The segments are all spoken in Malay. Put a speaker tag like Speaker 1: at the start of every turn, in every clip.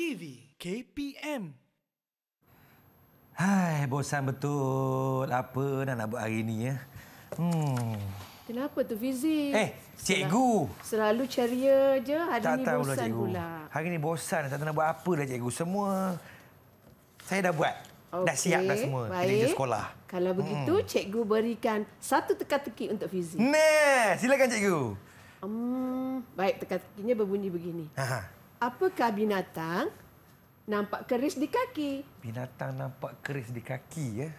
Speaker 1: TV KPM.
Speaker 2: Hai, bosan betul. Apa nak buat hari ni ya?
Speaker 3: Kenapa tu Fizi?
Speaker 2: Cikgu.
Speaker 3: Selalu ceria je, hari
Speaker 2: Tak
Speaker 3: ni
Speaker 2: tahu
Speaker 3: bosan
Speaker 2: cikgu.
Speaker 3: pula.
Speaker 2: Hari ni bosan, tak tahu nak buat apa dah cikgu. Semua saya dah buat. Dah siap dah semua. Kerja sekolah.
Speaker 3: Kalau begitu, cikgu berikan satu teka-teki untuk Fizi.
Speaker 2: Nah, silakan cikgu.
Speaker 3: Baik, teka-tekinya berbunyi begini.
Speaker 2: Ha.
Speaker 3: Apakah binatang nampak keris di kaki?
Speaker 2: Binatang nampak keris di kaki ya.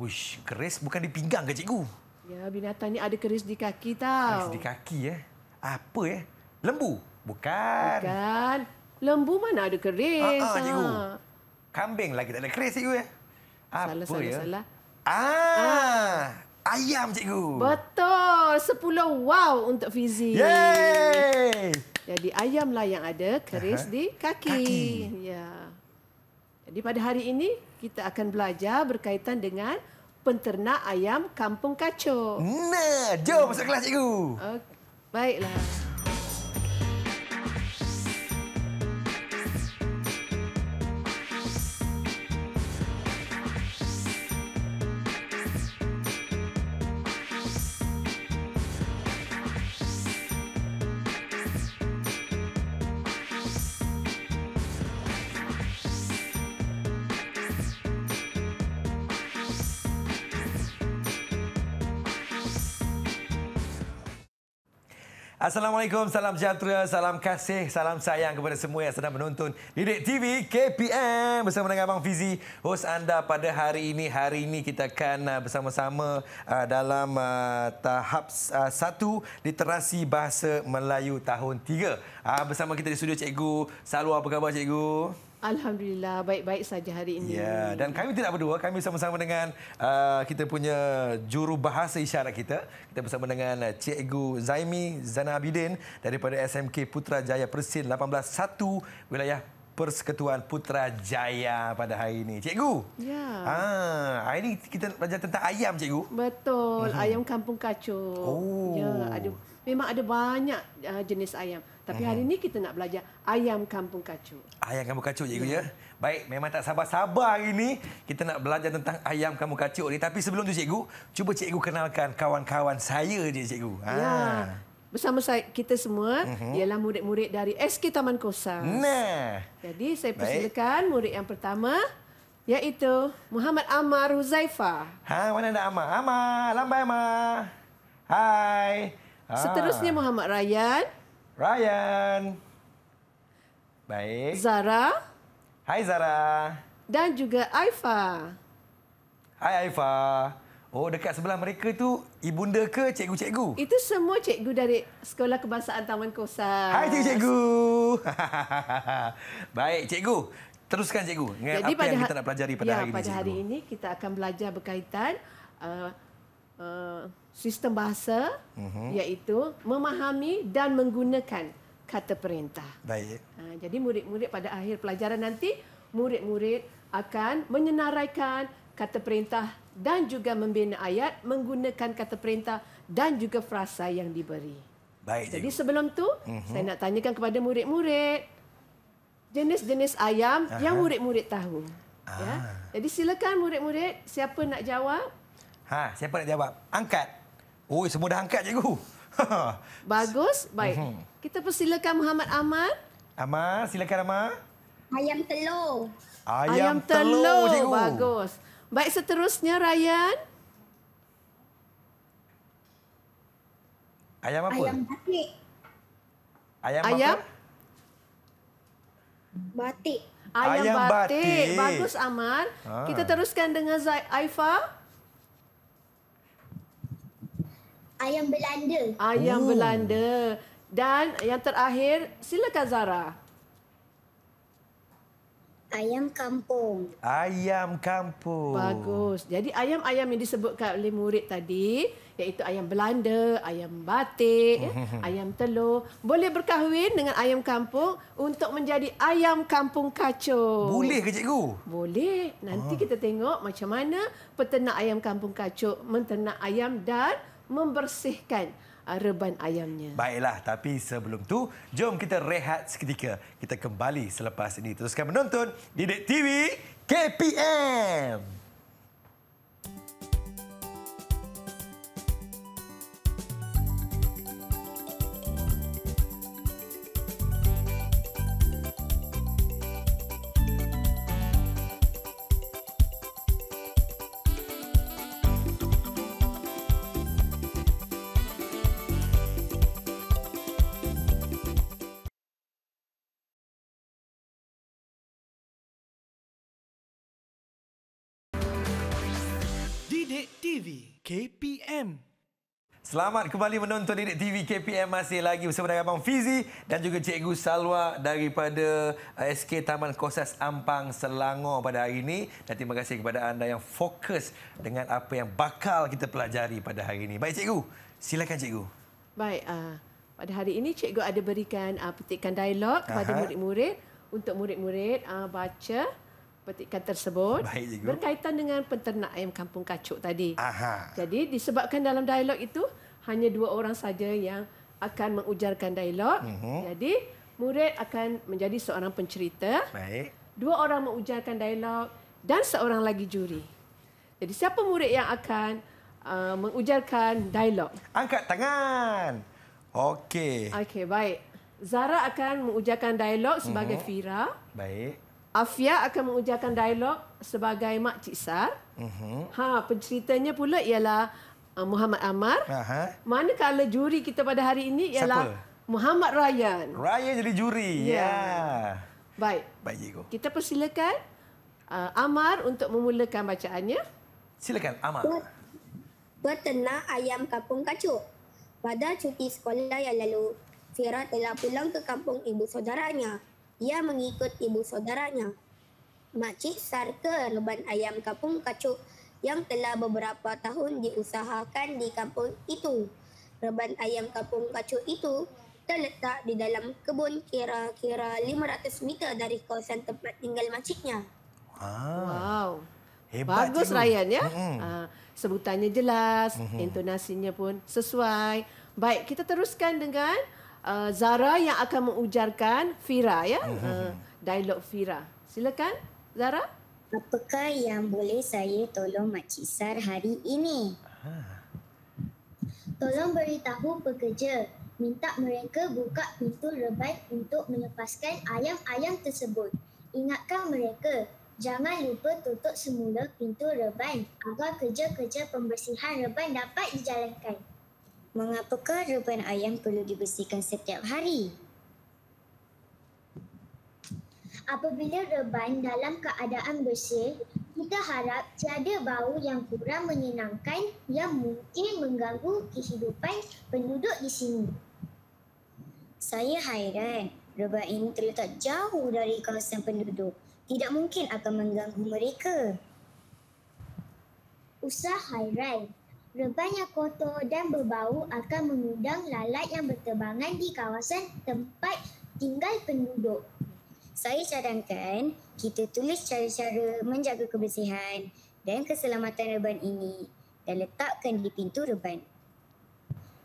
Speaker 2: Uish, keris bukan di pinggang ke cikgu?
Speaker 3: Ya, binatang ni ada keris di kaki tau.
Speaker 2: Keris di kaki ya. Apa ya? Lembu? Bukan.
Speaker 3: Bukan. Lembu mana ada keris?
Speaker 2: Cikgu. Kambing lagi tak ada keris cikgu ya. Apa
Speaker 3: Salah.
Speaker 2: Ayam cikgu.
Speaker 3: Betul. 10 wow untuk Fizi.
Speaker 2: Yeay!
Speaker 3: Jadi ayamlah yang ada keris di kaki. Ya. Jadi pada hari ini kita akan belajar berkaitan dengan penternak ayam kampung kacuk.
Speaker 2: Nah, jom masuk kelas cikgu.
Speaker 3: Baiklah.
Speaker 2: Assalamualaikum, salam sejahtera, salam kasih, salam sayang kepada semua yang sedang menonton Didik TV KPM bersama dengan Abang Fizi, hos anda pada hari ini. Hari ini kita akan bersama-sama dalam tahap 1 literasi bahasa Melayu tahun 3. Bersama kita di studio Cikgu Salwa. Apa khabar Cikgu?
Speaker 3: Alhamdulillah, baik-baik saja hari ini.
Speaker 2: Ya, dan kami tidak berdua, kami bersama-sama dengan kita punya juru bahasa isyarat kita. Kita bersama dengan Cikgu Zaimi Zana Abidin daripada SMK Putrajaya Persin 18-1 wilayah Persekutuan Putrajaya pada hari ini. Cikgu.
Speaker 3: Ya.
Speaker 2: Hari ini kita belajar tentang ayam, Cikgu.
Speaker 3: Betul, ayam kampung kacuk.
Speaker 2: Oh.
Speaker 3: Ya, memang ada banyak jenis ayam. Tapi hari ini kita nak belajar ayam kampung kacuk.
Speaker 2: Ayam kampung kacuk, Cikgu ya. Baik, memang tak sabar-sabar hari ini kita nak belajar tentang ayam kampung kacuk ni. Tapi sebelum tu Cikgu, cuba Cikgu kenalkan kawan-kawan saya je Cikgu.
Speaker 3: Ya. Bersama kita semua ialah murid-murid dari SK Taman Kosa.
Speaker 2: Nah.
Speaker 3: Jadi saya persilakan murid yang pertama iaitu Muhammad Amar Huzaifa.
Speaker 2: Mana ada Amar? Amar, lambai Amar. Hai.
Speaker 3: Seterusnya Muhammad Ryan.
Speaker 2: Ryan. Baik.
Speaker 3: Zara.
Speaker 2: Hai Zara.
Speaker 3: Dan juga Aifa.
Speaker 2: Hai Aifa. Oh, dekat sebelah mereka tu ibunda ke cikgu-cikgu?
Speaker 3: Itu semua cikgu dari Sekolah Kebangsaan Taman Kosa.
Speaker 2: Hai cikgu-cikgu. Baik, cikgu. Teruskan cikgu dengan
Speaker 3: jadi,
Speaker 2: apa yang kita nak pelajari pada hari ini.
Speaker 3: Pada hari ini kita akan belajar berkaitan sistem bahasa iaitu memahami dan menggunakan kata perintah.
Speaker 2: Baik.
Speaker 3: Jadi murid-murid pada akhir pelajaran nanti, murid-murid akan menyenaraikan kata perintah dan juga membina ayat menggunakan kata perintah dan juga frasa yang diberi.
Speaker 2: Baik.
Speaker 3: Jadi sebelum tu, saya nak tanyakan kepada murid-murid jenis-jenis ayam yang murid-murid tahu. Ya. Jadi silakan murid-murid, siapa nak jawab?
Speaker 2: Siapa nak jawab? Angkat. Oh, semua dah angkat cikgu.
Speaker 3: Bagus. Baik. Kita persilakan Muhammad Amar.
Speaker 2: Amar, silakan Amar.
Speaker 4: Ayam telur.
Speaker 2: Ayam telur, cikgu.
Speaker 3: Bagus. Baik, seterusnya Ryan.
Speaker 2: Ayam apa?
Speaker 4: Ayam batik.
Speaker 2: Ayam
Speaker 3: Ayam?
Speaker 2: apa?
Speaker 4: Batik.
Speaker 3: Ayam batik.
Speaker 2: batik.
Speaker 3: Bagus, Amar. Kita teruskan dengan Aifa.
Speaker 4: Ayam Belanda.
Speaker 3: Ayam Belanda. Dan yang terakhir, silakan Zara.
Speaker 4: Ayam kampung.
Speaker 2: Ayam kampung.
Speaker 3: Bagus. Jadi ayam-ayam yang disebutkan oleh murid tadi, iaitu ayam Belanda, ayam batik, ayam telur, boleh berkahwin dengan ayam kampung untuk menjadi ayam kampung kacuk.
Speaker 2: Boleh ke cikgu?
Speaker 3: Boleh. Nanti kita tengok macam mana peternak ayam kampung kacuk menternak ayam dan membersihkan reban ayamnya.
Speaker 2: Baiklah, tapi sebelum tu, jom kita rehat seketika. Kita kembali selepas ini. Teruskan menonton Didik TV KPM.
Speaker 1: Didik TV KPM.
Speaker 2: Selamat kembali menonton Didik TV KPM. Masih lagi bersama dengan Abang Fizi dan juga Cikgu Salwa daripada SK Taman Kosas Ampang, Selangor pada hari ini. Dan terima kasih kepada anda yang fokus dengan apa yang bakal kita pelajari pada hari ini. Baik Cikgu, silakan Cikgu.
Speaker 3: Baik, pada hari ini Cikgu ada berikan petikan dialog kepada murid-murid untuk murid-murid baca petikan tersebut.
Speaker 2: Baik, Cikgu.
Speaker 3: Berkaitan dengan penternak ayam kampung kacuk tadi.
Speaker 2: Aha.
Speaker 3: Jadi disebabkan dalam dialog itu hanya 2 orang saja yang akan mengujarkan dialog. Jadi murid akan menjadi seorang pencerita.
Speaker 2: Baik.
Speaker 3: 2 orang mengujarkan dialog dan seorang lagi juri. Jadi siapa murid yang akan mengujarkan dialog?
Speaker 2: Angkat tangan. Okey.
Speaker 3: Okey, baik. Zara akan mengujarkan dialog sebagai Fira.
Speaker 2: Baik.
Speaker 3: Afia akan mengujarkan dialog sebagai Mak Cik Sar. Penceritanya pula ialah Muhammad Amar. Manakala juri kita pada hari ini ialah Muhammad Ryan.
Speaker 2: Ryan jadi juri. Ya.
Speaker 3: Baik.
Speaker 2: Baik, Cikgu.
Speaker 3: Kita persilakan Amar untuk memulakan bacaannya.
Speaker 2: Silakan, Amar.
Speaker 4: Peternak ayam kampung kacuk. Pada cuti sekolah yang lalu, Fira telah pulang ke kampung ibu saudaranya. Ia mengikut ibu saudaranya, Makcik Sar, ke reban ayam kampung kacuk yang telah beberapa tahun diusahakan di kampung itu. Reban ayam kampung kacuk itu terletak di dalam kebun kira-kira 500 meter dari kawasan tempat tinggal makciknya.
Speaker 3: Wow.
Speaker 2: Hebat,
Speaker 3: Bagus
Speaker 2: Cikgu.
Speaker 3: Ryan ya. Sebutannya jelas, intonasinya pun sesuai. Baik, kita teruskan dengan Zara yang akan mengujarkan Fira ya. Dialog Fira. Silakan Zara.
Speaker 4: Apakah yang boleh saya tolong Makcik Sar hari ini? Tolong beritahu pekerja. Minta mereka buka pintu reban untuk melepaskan ayam-ayam tersebut. Ingatkan mereka, jangan lupa tutup semula pintu reban agar kerja-kerja pembersihan reban dapat dijalankan. Mengapakah reban ayam perlu dibersihkan setiap hari? Apabila reban dalam keadaan bersih, kita harap tiada bau yang kurang menyenangkan yang mungkin mengganggu kehidupan penduduk di sini. Saya hairan, reban ini terletak jauh dari kawasan penduduk. Tidak mungkin akan mengganggu mereka. Usah hairan. Reban yang kotor dan berbau akan mengundang lalat yang berterbangan di kawasan tempat tinggal penduduk. Saya cadangkan kita tulis cara-cara menjaga kebersihan dan keselamatan reban ini dan letakkan di pintu reban.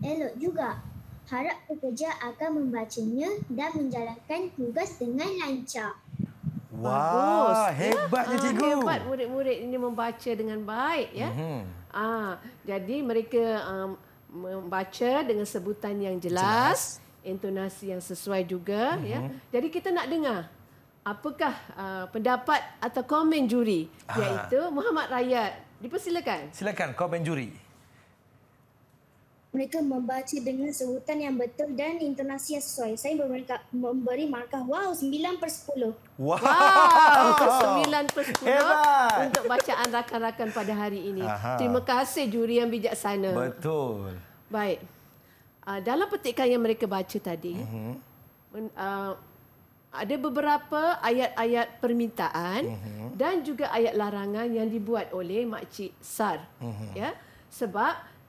Speaker 4: Elok juga. Harap pekerja akan membacanya dan menjalankan tugas dengan lancar.
Speaker 2: Wah, hebatnya Cikgu.
Speaker 3: Hebat murid-murid ini membaca dengan baik ya. Jadi mereka membaca dengan sebutan yang jelas, intonasi yang sesuai juga ya. Jadi kita nak dengar apakah pendapat atau komen juri iaitu Muhammad Rayat. Dipersilakan.
Speaker 2: Silakan komen juri.
Speaker 4: Mereka membaca dengan sebutan yang betul dan intonasi yang sesuai. Saya memberi markah 9/10.
Speaker 2: Wow.
Speaker 3: 9/10 untuk bacaan rakan-rakan pada hari ini. Terima kasih juri yang bijaksana.
Speaker 2: Betul.
Speaker 3: Baik. Dalam petikan yang mereka baca tadi, ada beberapa ayat-ayat permintaan dan juga ayat larangan yang dibuat oleh Makcik Sar. Ya, sebab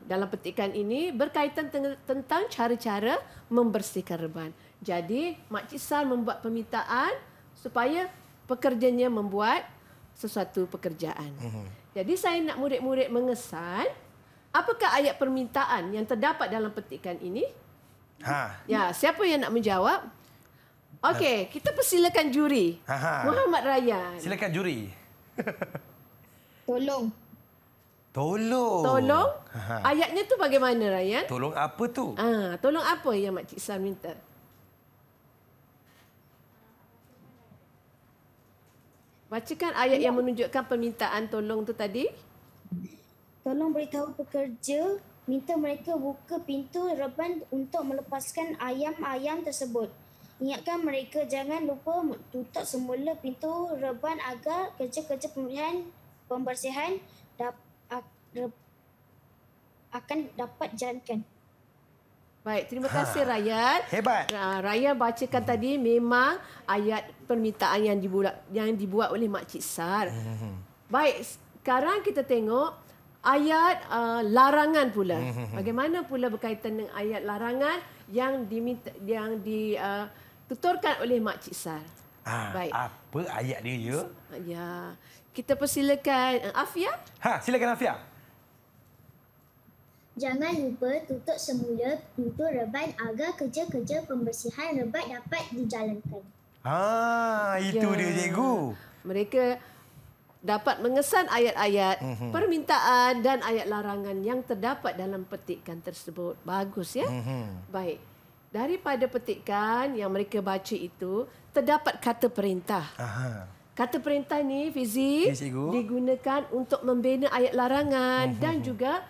Speaker 3: dalam petikan ini berkaitan tentang cara-cara membersihkan reban. Jadi, Makcik Sar membuat permintaan supaya pekerjanya membuat sesuatu pekerjaan. Jadi, saya nak murid-murid mengesan Apakah ayat permintaan yang terdapat dalam petikan ini?
Speaker 2: Ha.
Speaker 3: Ya, siapa yang nak menjawab? Okey, kita persilakan juri. Muhammad Rayyan.
Speaker 2: Silakan juri.
Speaker 4: Tolong.
Speaker 2: Tolong.
Speaker 3: Tolong. Ayatnya tu bagaimana, Rayyan?
Speaker 2: Tolong apa tu?
Speaker 3: Tolong apa yang Makcik Sar minta? Bacakan ayat yang menunjukkan permintaan tolong tu tadi.
Speaker 5: Tolong beritahu pekerja, minta mereka buka pintu reban untuk melepaskan ayam-ayam tersebut. Ingatkan mereka jangan lupa tutup semula pintu reban agar kerja-kerja pembersihan akan dapat jalankan.
Speaker 3: Baik, terima kasih Rayyan.
Speaker 2: Hebat.
Speaker 3: Rayyan bacakan tadi memang ayat permintaan yang dibuat oleh Makcik Sar. Baik, sekarang kita tengok ayat larangan pula. Bagaimana pula berkaitan dengan ayat larangan yang dituturkan oleh Makcik Sar. Baik.
Speaker 2: Apa ayat dia, ya?
Speaker 3: Ya. Kita persilakan Afia.
Speaker 2: Silakan Afia.
Speaker 5: Jangan lupa tutup semula pintu reban agar kerja-kerja pembersihan reban dapat dijalankan.
Speaker 2: Itu dia, cikgu.
Speaker 3: Mereka dapat mengesan ayat-ayat permintaan dan ayat larangan yang terdapat dalam petikan tersebut. Bagus ya? Baik. Daripada petikan yang mereka baca itu, terdapat kata perintah. Kata perintah ni, Fizi, digunakan untuk membina ayat larangan dan juga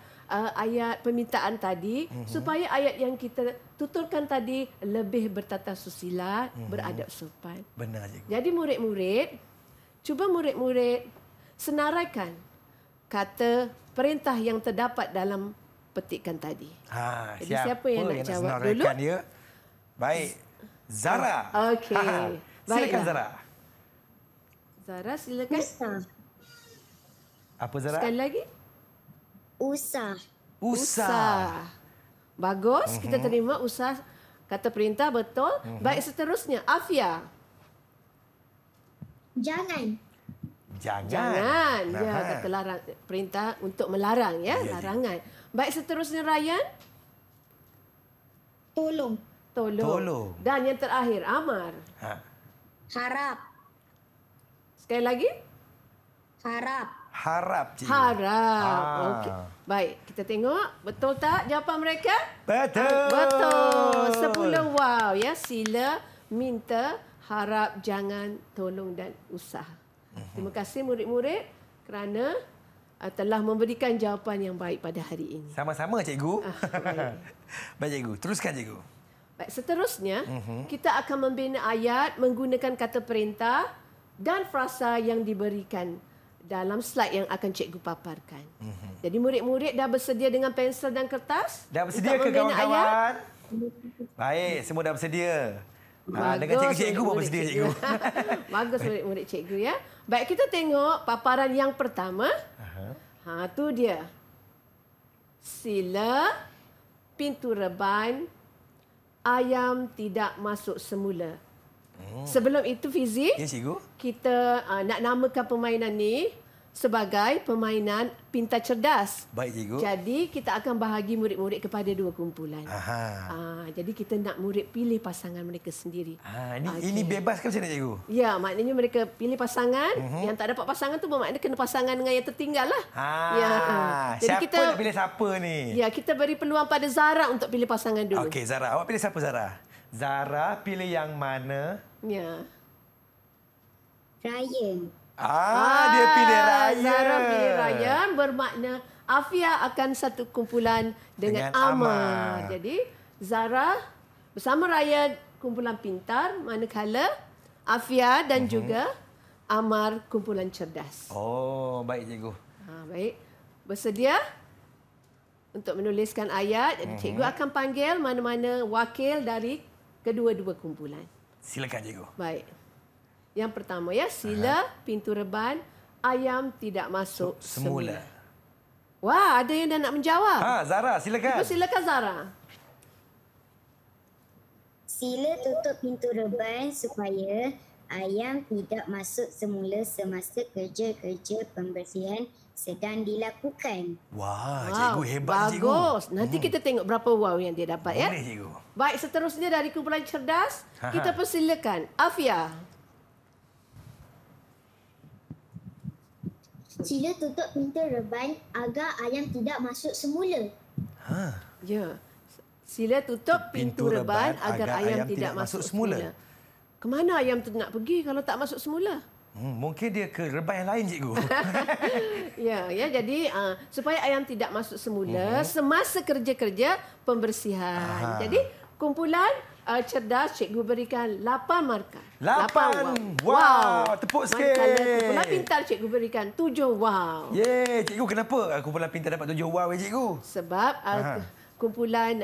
Speaker 3: ayat permintaan tadi supaya ayat yang kita tuturkan tadi lebih bertata susila, beradab sopan.
Speaker 2: Benar, cikgu.
Speaker 3: Jadi murid-murid, cuba murid-murid senaraikan kata perintah yang terdapat dalam petikan tadi. Jadi siapa yang nak jawab dulu?
Speaker 2: Dia? Baik. Zara.
Speaker 3: Okey.
Speaker 2: Silakan Zara.
Speaker 3: Zara, silakan.
Speaker 5: Usah.
Speaker 2: Apa Zara?
Speaker 3: Sekali lagi.
Speaker 2: Usah.
Speaker 3: Bagus, kita terima usah kata perintah, betul. Baik, seterusnya Afia.
Speaker 5: Jangan.
Speaker 3: Ya, kata larang, perintah untuk melarang ya, larangan. Baik, seterusnya Rayyan.
Speaker 5: Tolong.
Speaker 3: Dan yang terakhir Amar.
Speaker 5: Harap.
Speaker 3: Sekali lagi.
Speaker 2: Harap, cikgu.
Speaker 3: Okey. Baik, kita tengok betul tak jawapan mereka?
Speaker 2: Betul.
Speaker 3: 10 wow ya. Sila, minta, harap, jangan, tolong dan usah. Terima kasih murid-murid kerana telah memberikan jawapan yang baik pada hari ini.
Speaker 2: Sama-sama, cikgu.
Speaker 3: Baik.
Speaker 2: Baik, cikgu. Teruskan, cikgu.
Speaker 3: Baik, seterusnya kita akan membina ayat menggunakan kata perintah dan frasa yang diberikan dalam slide yang akan cikgu paparkan. Jadi murid-murid dah bersedia dengan pensel dan kertas?
Speaker 2: Dah bersedia ke kawan-kawan? Baik, semua dah bersedia. Dengan cikgu pun bersedia, cikgu.
Speaker 3: Bagus murid-murid cikgu ya. Baik, kita tengok paparan yang pertama. Tu dia. Sila pintu reban ayam tidak masuk semula. Sebelum itu Fizi,
Speaker 2: Ya, cikgu.
Speaker 3: kita nak namakan permainan ni sebagai permainan pintar cerdas.
Speaker 2: Baik, cikgu.
Speaker 3: Jadi kita akan bahagi murid-murid kepada 2 kumpulan. Jadi kita nak murid pilih pasangan mereka sendiri.
Speaker 2: Ini bebas ke macam mana, cikgu?
Speaker 3: Ya, maknanya mereka pilih pasangan. Yang tak dapat pasangan tu bermakna kena pasangan dengan yang tertinggal lah. Jadi
Speaker 2: siapa nak pilih siapa ni?
Speaker 3: Ya, kita beri peluang pada Zara untuk pilih pasangan dulu.
Speaker 2: Okey, Zara. Awak pilih siapa, Zara? Zara pilih yang mana?
Speaker 3: Ya.
Speaker 5: Rayyan.
Speaker 2: Dia pilih Rayyan.
Speaker 3: Zara pilih Rayyan bermakna Afia akan satu kumpulan dengan Amar. Jadi Zara bersama Rayyan kumpulan pintar, manakala Afia dan juga Amar kumpulan cerdas.
Speaker 2: Baik, cikgu.
Speaker 3: Baik. Bersedia untuk menuliskan ayat? Jadi cikgu akan panggil mana-mana wakil dari kedua-dua kumpulan.
Speaker 2: Silakan, cikgu.
Speaker 3: Baik. Yang pertama ya, sila pintu reban ayam tidak masuk semula. Wah, ada yang dah nak menjawab.
Speaker 2: Zara, silakan.
Speaker 3: Silakan Zara.
Speaker 5: Sila tutup pintu reban supaya ayam tidak masuk semula semasa kerja-kerja pembersihan sedang dilakukan.
Speaker 2: Wah, cikgu hebat cikgu.
Speaker 3: Bagus. Nanti kita tengok berapa wow yang dia dapat ya.
Speaker 2: Boleh cikgu.
Speaker 3: Baik, seterusnya dari kumpulan cerdas, kita persilakan Afia.
Speaker 5: Sila tutup pintu reban agar ayam tidak masuk semula.
Speaker 3: Ya. Sila tutup pintu reban agar ayam tidak masuk semula. Kemana ayam tu nak pergi kalau tak masuk semula?
Speaker 2: Mungkin dia ke reban yang lain cikgu.
Speaker 3: Ya, jadi supaya ayam tidak masuk semula semasa kerja-kerja pembersihan. Jadi kumpulan cerdas cikgu berikan 8 markah.
Speaker 2: 8. Wow. Tepuk sikit.
Speaker 3: Manakala kumpulan pintar cikgu berikan 7 wow.
Speaker 2: Yeay, cikgu kenapa kumpulan pintar dapat 7 wow cikgu?
Speaker 3: Sebab kumpulan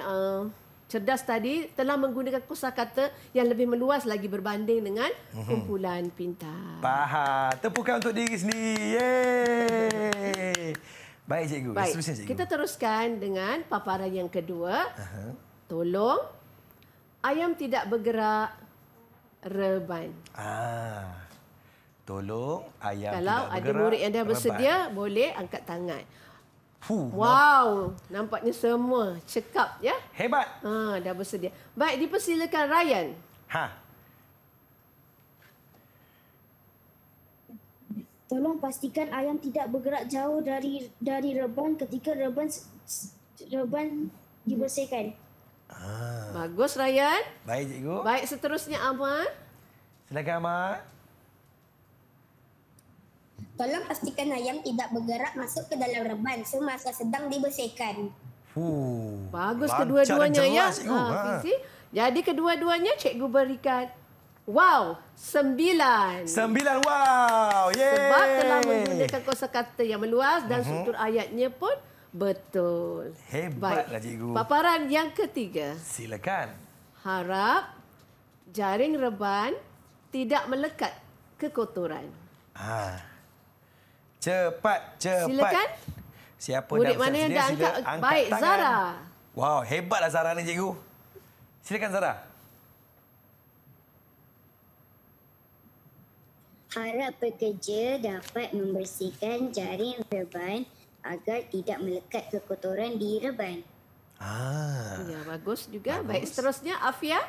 Speaker 3: cerdas tadi telah menggunakan kosakata yang lebih meluas lagi berbanding dengan kumpulan pintar.
Speaker 2: Faham. Tepukan untuk diri sendiri. Yeay. Baik cikgu.
Speaker 3: Baik,
Speaker 2: Seterusnya cikgu.
Speaker 3: kita teruskan dengan paparan yang kedua. Tolong ayam tidak bergerak reban.
Speaker 2: Tolong ayam
Speaker 3: Kalau
Speaker 2: tidak
Speaker 3: ada
Speaker 2: bergerak,
Speaker 3: murid yang dah bersedia,
Speaker 2: reban.
Speaker 3: boleh angkat tangan.
Speaker 2: Wow.
Speaker 3: Nampaknya semua cekap ya.
Speaker 2: Hebat.
Speaker 3: Dah bersedia. Baik, dipersilakan Ryan.
Speaker 5: Tolong pastikan ayam tidak bergerak jauh dari reban ketika reban dibersihkan.
Speaker 3: Bagus Ryan.
Speaker 2: Baik cikgu.
Speaker 3: Baik, seterusnya Amar.
Speaker 2: Silakan Amar.
Speaker 4: Tolong pastikan ayam tidak bergerak masuk ke dalam reban semasa sedang dibersihkan.
Speaker 3: Bagus
Speaker 2: lancar
Speaker 3: kedua-duanya
Speaker 2: dan
Speaker 3: ya.
Speaker 2: jelas, cikgu.
Speaker 3: Fizi. Jadi kedua-duanya cikgu berikan wow, 9.
Speaker 2: 9 wow. Yeay.
Speaker 3: Sebab telah menggunakan kosakata yang meluas dan struktur ayatnya pun betul.
Speaker 2: Hebatlah cikgu.
Speaker 3: Paparan yang ketiga.
Speaker 2: Silakan.
Speaker 3: Harap jaring reban tidak melekat ke kotoran.
Speaker 2: Cepat.
Speaker 3: Silakan.
Speaker 2: Siapa
Speaker 3: Murid
Speaker 2: dah
Speaker 3: mana yang
Speaker 2: bersedia,
Speaker 3: dah
Speaker 2: sila
Speaker 3: angkat?
Speaker 2: angkat
Speaker 3: Baik,
Speaker 2: tangan.
Speaker 3: Zara.
Speaker 2: Wow, hebatlah Zara ni cikgu. Silakan Zara.
Speaker 5: Harap pekerja dapat membersihkan jaring reban agar tidak melekat ke kotoran di reban.
Speaker 3: Ya, bagus juga. Baik, seterusnya Afia.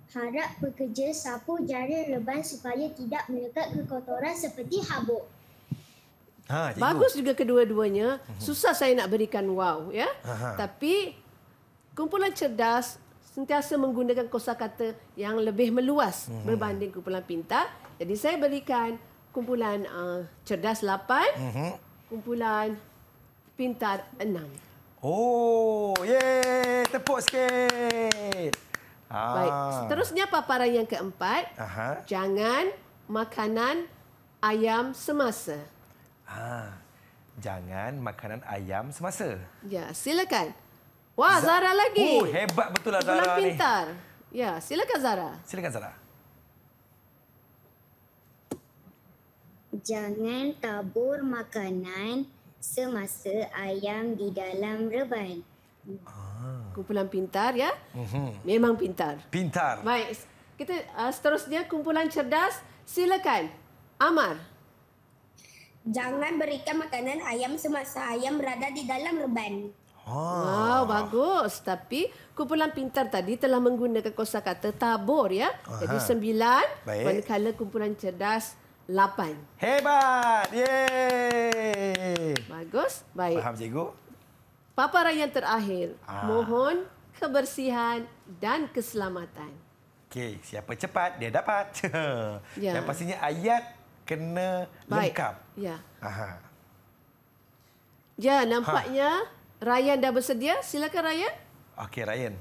Speaker 5: Harap pekerja sapu jaring reban supaya tidak melekat ke kotoran seperti habuk.
Speaker 2: Cikgu.
Speaker 3: Bagus juga kedua-duanya. Susah saya nak berikan wow ya. Tapi kumpulan cerdas sentiasa menggunakan kosakata yang lebih meluas berbanding kumpulan pintar. Jadi saya berikan kumpulan cerdas 8, kumpulan pintar 6.
Speaker 2: Oh, yeay. Tepuk sikit.
Speaker 3: Baik, seterusnya paparan yang keempat. Jangan makanan ayam semasa.
Speaker 2: Jangan makanan ayam semasa.
Speaker 3: Ya, silakan. Wah, Zara lagi.
Speaker 2: Hebat betul lah Zara
Speaker 3: Kumpulan
Speaker 2: ni.
Speaker 3: pintar. Ya, silakan Zara.
Speaker 2: Silakan Zara.
Speaker 5: Jangan tabur makanan semasa ayam di dalam reban.
Speaker 3: Kumpulan pintar ya. Memang pintar.
Speaker 2: Pintar.
Speaker 3: Baik, kita seterusnya kumpulan cerdas. Silakan. Amar.
Speaker 4: Jangan berikan makanan ayam semasa ayam berada di dalam reban.
Speaker 3: Wow, bagus. Tapi kumpulan pintar tadi telah menggunakan kosakata tabur ya. Jadi 9,
Speaker 2: Baik.
Speaker 3: manakala kumpulan cerdas 8.
Speaker 2: Hebat. Yeay.
Speaker 3: Bagus. Baik.
Speaker 2: Faham cikgu?
Speaker 3: Paparan yang terakhir. Mohon kebersihan dan keselamatan.
Speaker 2: Okey, siapa cepat dia dapat.
Speaker 3: Ya.
Speaker 2: Yang pastinya ayat kena
Speaker 3: Baik.
Speaker 2: lengkap.
Speaker 3: Ya.
Speaker 2: Ya.
Speaker 3: Nampaknya Ryan dah bersedia. Silakan Ryan.
Speaker 2: Okey, Ryan.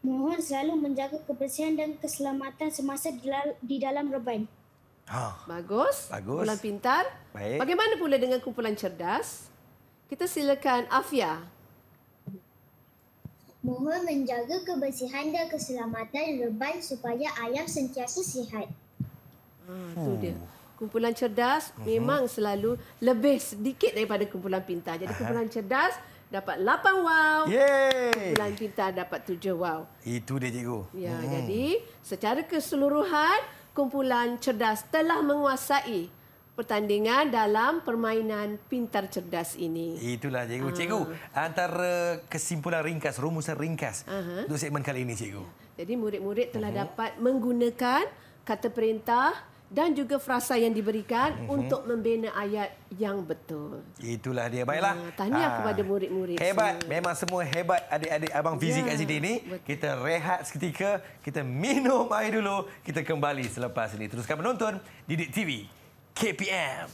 Speaker 5: Mohon selalu menjaga kebersihan dan keselamatan semasa di dalam reban.
Speaker 3: Bagus. Kumpulan pintar.
Speaker 2: Baik.
Speaker 3: Bagaimana pula dengan kumpulan cerdas? Kita silakan Afia.
Speaker 5: Mohon menjaga kebersihan dan keselamatan reban supaya ayam sentiasa sihat.
Speaker 3: Itu dia. Kumpulan cerdas memang selalu lebih sedikit daripada kumpulan pintar. Jadi kumpulan cerdas dapat 8 wow.
Speaker 2: Yeay.
Speaker 3: Kumpulan pintar dapat 7 wow.
Speaker 2: Itu dia cikgu.
Speaker 3: Ya, jadi secara keseluruhan kumpulan cerdas telah menguasai pertandingan dalam permainan pintar cerdas ini.
Speaker 2: Itulah cikgu. Cikgu, antara kesimpulan ringkas, rumusan ringkas untuk segmen kali ini cikgu.
Speaker 3: Jadi murid-murid telah dapat menggunakan kata perintah dan juga frasa yang diberikan untuk membina ayat yang betul.
Speaker 2: Itulah dia. Baiklah.
Speaker 3: Tahniah kepada murid-murid
Speaker 2: Hebat.
Speaker 3: semua.
Speaker 2: Memang semua hebat adik-adik Abang Fizi kat sini ni. Kita rehat seketika, kita minum air dulu, kita kembali selepas ini. Teruskan menonton Didik TV KPM.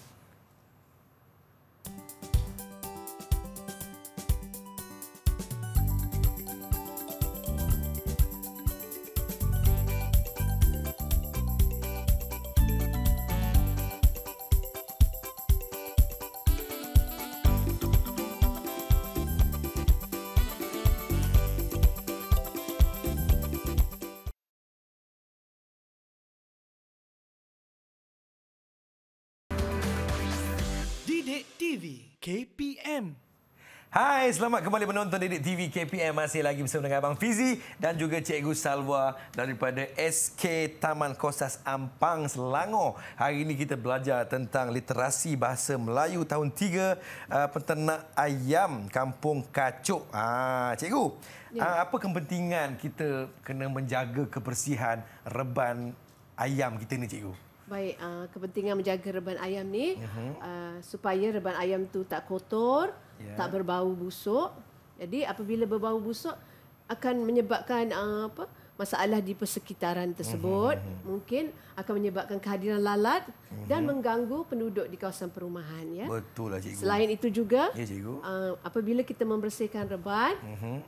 Speaker 1: Didik TV KPM.
Speaker 2: Hai, selamat kembali menonton Didik TV KPM. Masih lagi bersama dengan Abang Fizi dan juga Cikgu Salwa daripada SK Taman Kosas Ampang, Selangor. Hari ini kita belajar tentang literasi bahasa Melayu tahun 3, peternak ayam Kampung Kacuk. Cikgu, apa kepentingan kita kena menjaga kebersihan reban ayam kita ni, Cikgu?
Speaker 3: Baik, kepentingan menjaga reban ayam ni supaya reban ayam tu tak kotor, tak berbau busuk. Jadi apabila berbau busuk akan menyebabkan masalah di persekitaran tersebut. Mungkin akan menyebabkan kehadiran lalat dan mengganggu penduduk di kawasan perumahan. Ya.
Speaker 2: Betul lah, Cikgu.
Speaker 3: Selain itu juga,
Speaker 2: Cikgu.
Speaker 3: apabila kita membersihkan reban,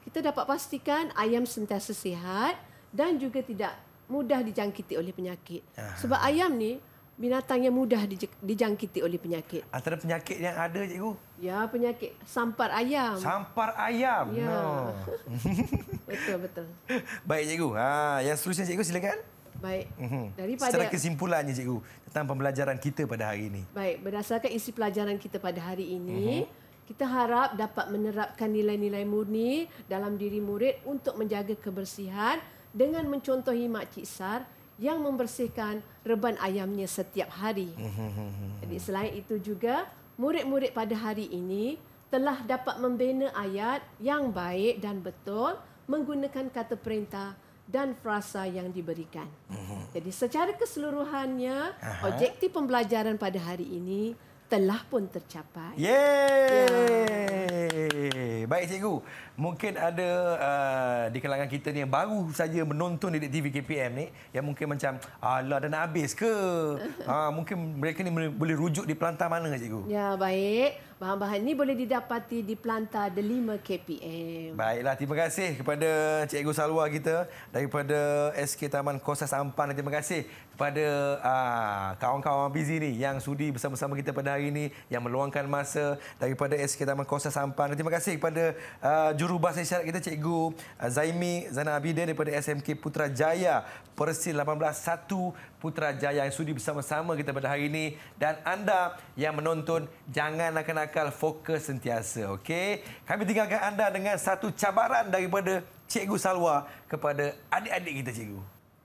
Speaker 3: kita dapat pastikan ayam sentiasa sihat dan juga tidak mudah dijangkiti oleh penyakit. Sebab ayam ni binatang yang mudah dijangkiti oleh penyakit.
Speaker 2: Antara penyakit yang ada, Cikgu?
Speaker 3: Ya, penyakit sampar ayam.
Speaker 2: Sampar ayam.
Speaker 3: Ya.
Speaker 2: No.
Speaker 3: Betul.
Speaker 2: Baik, Cikgu. Yang seterusnya, Cikgu, silakan.
Speaker 3: Baik. Daripada
Speaker 2: Secara kesimpulannya, Cikgu, tentang pembelajaran kita pada hari ini.
Speaker 3: Baik, berdasarkan isi pelajaran kita pada hari ini, kita harap dapat menerapkan nilai-nilai murni dalam diri murid untuk menjaga kebersihan dengan mencontohi Mak Cik Sar yang membersihkan reban ayamnya setiap hari. Jadi selain itu juga, murid-murid pada hari ini telah dapat membina ayat yang baik dan betul menggunakan kata perintah dan frasa yang diberikan. Jadi secara keseluruhannya, objektif pembelajaran pada hari ini telah pun tercapai.
Speaker 2: Yeay! Baik, Cikgu. Mungkin ada di kalangan kita ni yang baru saja menonton Didik TV KPM ni, yang mungkin macam, alah dah nak habis ke? Mungkin mereka ni boleh rujuk di pelantar mana, Cikgu?
Speaker 3: Ya, baik. Bahan-bahan ini boleh didapati di pelantar Delima KPM.
Speaker 2: Baiklah, terima kasih kepada Cikgu Salwa kita daripada SK Taman Kosas Ampang. Terima kasih kepada kawan-kawan Fizi ni yang sudi bersama-sama kita pada hari ini, yang meluangkan masa daripada SK Taman Kosas Ampang. Terima kasih kepada jurubahasa isyarat kita, Cikgu Zaimi Zana Abidin daripada SMK Putrajaya, Persil 18-1 Putrajaya, yang sudi bersama-sama kita pada hari ini. Dan anda yang menonton, jangan nakal-nakal, fokus sentiasa. Okey? Kami tinggalkan anda dengan satu cabaran daripada Cikgu Salwa kepada adik-adik kita, Cikgu.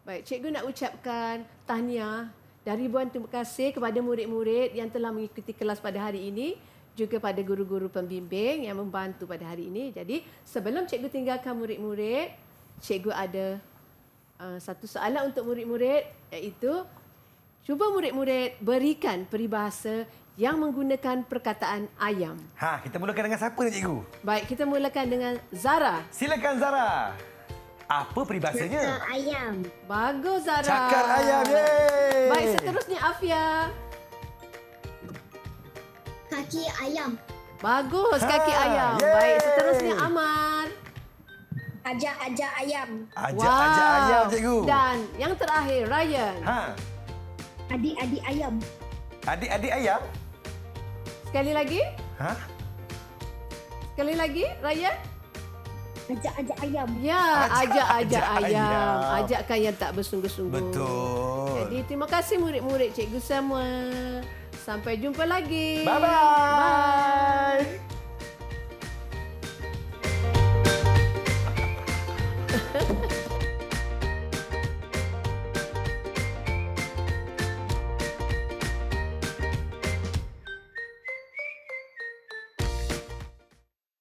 Speaker 3: Baik, Cikgu nak ucapkan tahniah dan ribuan terima kasih kepada murid-murid yang telah mengikuti kelas pada hari ini, juga pada guru-guru pembimbing yang membantu pada hari ini. Jadi, sebelum Cikgu tinggalkan murid-murid, Cikgu ada satu soalan untuk murid-murid, iaitu cuba murid-murid berikan peribahasa yang menggunakan perkataan ayam.
Speaker 2: Kita mulakan dengan siapa ni, Cikgu?
Speaker 3: Baik, kita mulakan dengan Zara.
Speaker 2: Silakan, Zara. Apa peribahasanya?
Speaker 4: Cakar ayam.
Speaker 3: Bagus, Zara.
Speaker 2: Cakar ayam. Yeay.
Speaker 3: Baik, seterusnya Afia.
Speaker 4: Kaki ayam.
Speaker 3: Bagus, kaki ayam.
Speaker 2: Yeay.
Speaker 3: Baik, seterusnya Amar.
Speaker 4: Ajak-ajak ayam.
Speaker 2: Ajak-ajak ayam, Cikgu.
Speaker 3: Dan yang terakhir, Ryan.
Speaker 4: Adik-adik ayam.
Speaker 2: Adik-adik ayam?
Speaker 3: Sekali lagi. Sekali lagi, Ryan.
Speaker 4: Ajak-ajak ayam.
Speaker 3: Ya, ajak-ajak ayam.
Speaker 2: ayam.
Speaker 3: Ajakkan yang tak bersungguh-sungguh.
Speaker 2: Betul.
Speaker 3: Jadi, terima kasih murid-murid cikgu semua. Sampai jumpa lagi.
Speaker 2: Bye-bye.
Speaker 3: Bye.